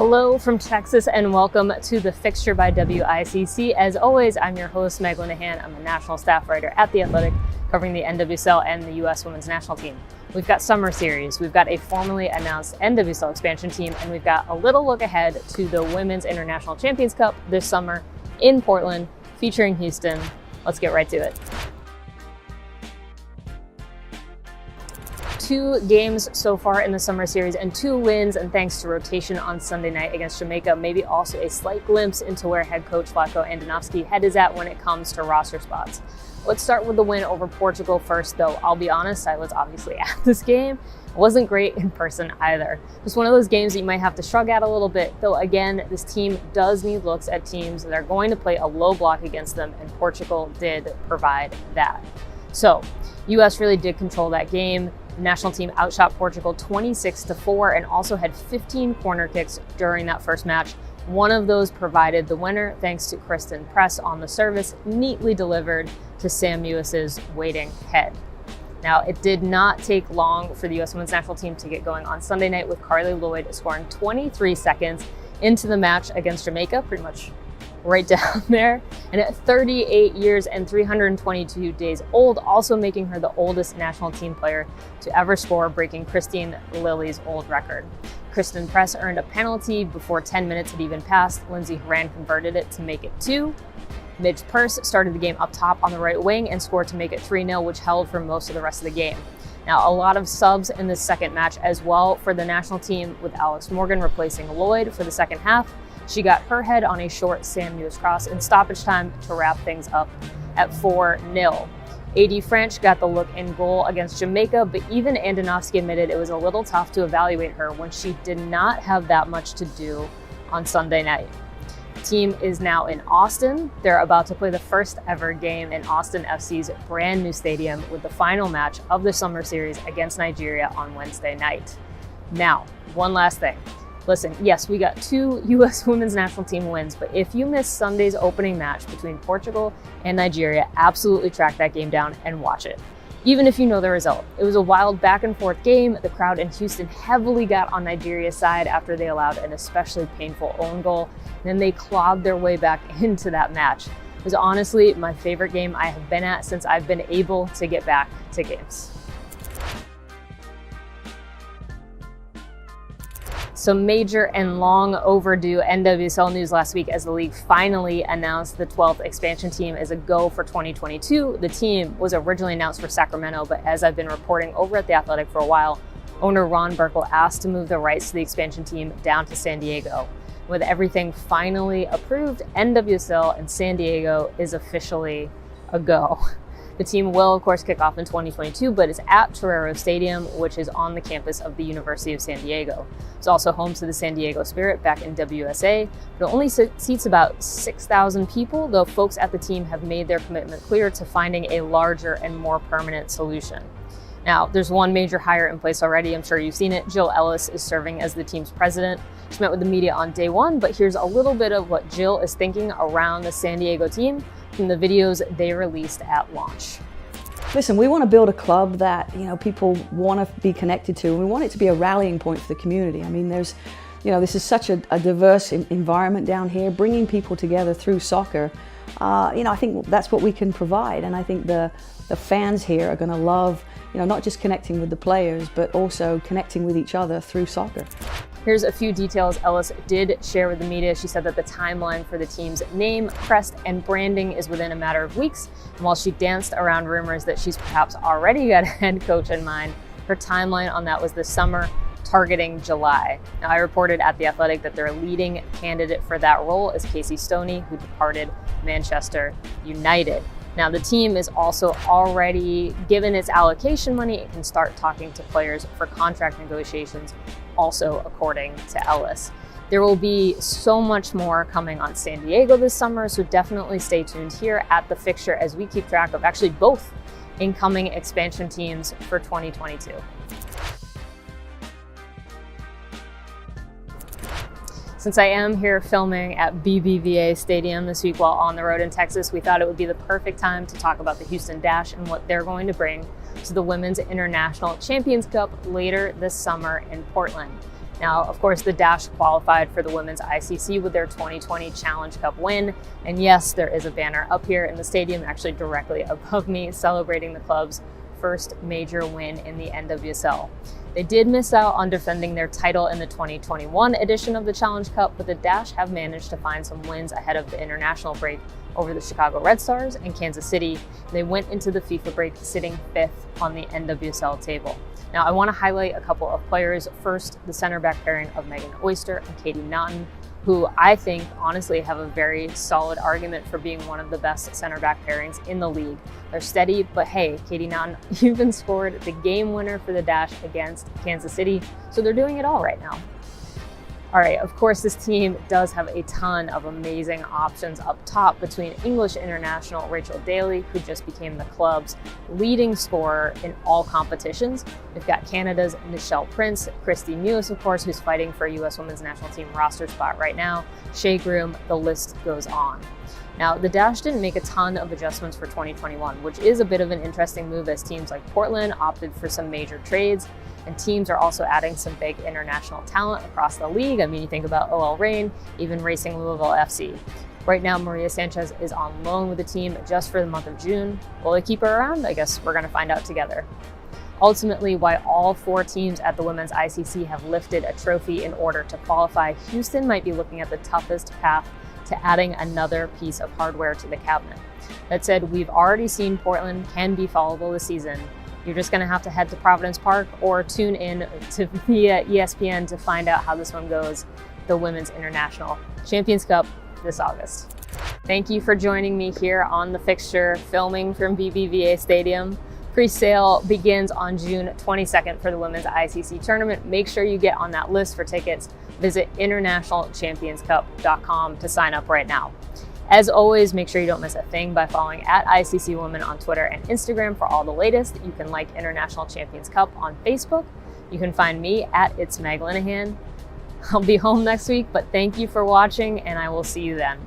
Hello from Texas and welcome to the Fixture by WICC. As always, I'm your host, Meg Linehan. I'm a national staff writer at The Athletic, covering the NWSL and the US women's national team. We've got summer series, we've got a formally announced NWSL expansion team, and we've got a little look ahead to the Women's International Champions Cup this summer in Portland, featuring Houston. Let's get right to it. 2 games so far in the summer series and 2 wins, and thanks to rotation on Sunday night against Jamaica, maybe also a slight glimpse into where head coach Vlatko Andonovski's head is at when it comes to roster spots. Let's start with the win over Portugal first, though. I'll be honest, I was obviously at this game. It wasn't great in person either. Just one of those games that you might have to shrug at a little bit, though again, this team does need looks at teams that are going to play a low block against them, and Portugal did provide that. So, US really did control that game. The national team outshot Portugal 26-4 and also had 15 corner kicks during that first match. One of those provided the winner thanks to Kristen Press on the service, neatly delivered to Sam Mewis's waiting head. Now, it did not take long for the US women's national team to get going on Sunday night, with Carly Lloyd scoring 23 seconds into the match against Jamaica, pretty much right down there, and at 38 years and 322 days old, also making her the oldest national team player to ever score, breaking Christine Lilly's old record. Kristen Press earned a penalty before 10 minutes had even passed. Lindsey Horan converted it to make it 2. Midge Purce started the game up top on the right wing and scored to make it 3-0, which held for most of the rest of the game. Now, a lot of subs in this second match as well for the national team, with Alex Morgan replacing Lloyd for the second half. She got her head on a short Sam Mewis cross in stoppage time to wrap things up at 4-0. AD French got the look in goal against Jamaica, but even Andonovski admitted it was a little tough to evaluate her when she did not have that much to do on Sunday night. The team is now in Austin. They're about to play the first ever game in Austin FC's brand new stadium, with the final match of the summer series against Nigeria on Wednesday night. Now, one last thing. Listen, yes, we got 2 US women's national team wins, but if you missed Sunday's opening match between Portugal and Nigeria, absolutely track that game down and watch it, even if you know the result. It was a wild back and forth game. The crowd in Houston heavily got on Nigeria's side after they allowed an especially painful own goal. Then they clawed their way back into that match. It was honestly my favorite game I have been at since I've been able to get back to games. Some major and long overdue NWSL news last week as the league finally announced the 12th expansion team as a go for 2022. The team was originally announced for Sacramento, but as I've been reporting over at The Athletic for a while, owner Ron Burkle asked to move the rights to the expansion team down to San Diego. With everything finally approved, NWSL and San Diego is officially a go. The team will, of course, kick off in 2022, but it's at Torero Stadium, which is on the campus of the University of San Diego. It's also home to the San Diego Spirit back in WSA, but it only seats about 6,000 people, though folks at the team have made their commitment clear to finding a larger and more permanent solution. Now, there's one major hire in place already. I'm sure you've seen it. Jill Ellis is serving as the team's president. She met with the media on day 1, but here's a little bit of what Jill is thinking around the San Diego team from the videos they released at launch. Listen, we want to build a club that, people want to be connected to. We want it to be a rallying point for the community. I mean, this is such a diverse environment down here, bringing people together through soccer. I think that's what we can provide, and I think the fans here are going to love, not just connecting with the players, but also connecting with each other through soccer. Here's a few details Ellis did share with the media. She said that the timeline for the team's name, crest, and branding is within a matter of weeks. And while she danced around rumors that she's perhaps already got a head coach in mind, her timeline on that was this summer, targeting July. Now, I reported at The Athletic that their leading candidate for that role is Casey Stoney, who departed Manchester United. Now, the team is also already given its allocation money and can start talking to players for contract negotiations, also according to Ellis. There will be so much more coming on San Diego this summer, so definitely stay tuned here at the Fixture as we keep track of actually both incoming expansion teams for 2022. Since I am here filming at BBVA Stadium this week while on the road in Texas, we thought it would be the perfect time to talk about the Houston Dash and what they're going to bring to the Women's International Champions Cup later this summer in Portland. Now, of course, the Dash qualified for the Women's ICC with their 2020 Challenge Cup win. And yes, there is a banner up here in the stadium, actually directly above me, celebrating the club's first major win in the NWSL. They did miss out on defending their title in the 2021 edition of the Challenge Cup, but the Dash have managed to find some wins ahead of the international break over the Chicago Red Stars and Kansas City. They went into the FIFA break sitting 5th on the NWSL table. Now, I want to highlight a couple of players. First, the center back pairing of Megan Oyster and Katie Naughton, who I think honestly have a very solid argument for being one of the best center back pairings in the league. They're steady, but hey, Katie Naughton even scored the game winner for the Dash against Kansas City, so they're doing it all right now. All right, of course, this team does have a ton of amazing options up top between English international Rachel Daly, who just became the club's leading scorer in all competitions. We've got Canada's Nichelle Prince, Christy Mewis, of course, who's fighting for a U.S. women's national team roster spot right now, Shea Groom, the list goes on. Now, the Dash didn't make a ton of adjustments for 2021, which is a bit of an interesting move as teams like Portland opted for some major trades, and teams are also adding some big international talent across the league. I mean, you think about OL Reign, even Racing Louisville FC. Right now, Maria Sanchez is on loan with the team just for the month of June. Will they keep her around? I guess we're going to find out together. Ultimately, why all 4 teams at the Women's ICC have lifted a trophy in order to qualify, Houston might be looking at the toughest path to adding another piece of hardware to the cabinet. That said, we've already seen Portland can be followable this season. You're just going to have to head to Providence Park or tune in to via ESPN to find out how this one goes, the Women's International Champions Cup this August. Thank you for joining me here on the Fixture, filming from BBVA Stadium. Pre-sale begins on June 22nd for the Women's ICC tournament. Make sure you get on that list for tickets. Visit internationalchampionscup.com to sign up right now. As always, make sure you don't miss a thing by following at ICC Women on Twitter and Instagram for all the latest. You can like International Champions Cup on Facebook. You can find me at It's Meg Linehan. I'll be home next week, but thank you for watching, and I will see you then.